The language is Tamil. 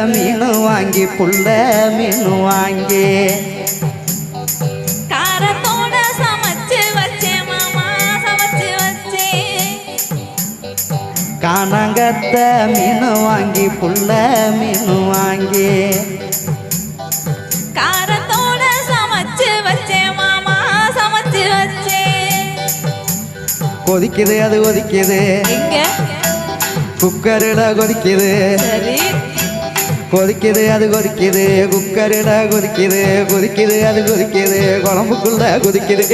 மீன் வாங்கி புள்ள மீன் வாங்கி காரத்தோட சமைச்சு வச்சேன் மாமா சமைச்சு வச்சேன் காணாங்கத்த மீன் வாங்கி புள்ள மீன் வாங்கி காரத்தோட சமைச்சு வச்சேன் மாமா சமைச்சு வச்சேன் கொதிக்குது அது கொதிக்குது எங்க குக்கரில் கொதிக்குது சரி கொதிக்குது அது கொதிக்குது குக்கரில் கொதிக்குது கொதிக்குது அது கொதிக்குது குழம்புக்குள்ள கொதிக்குது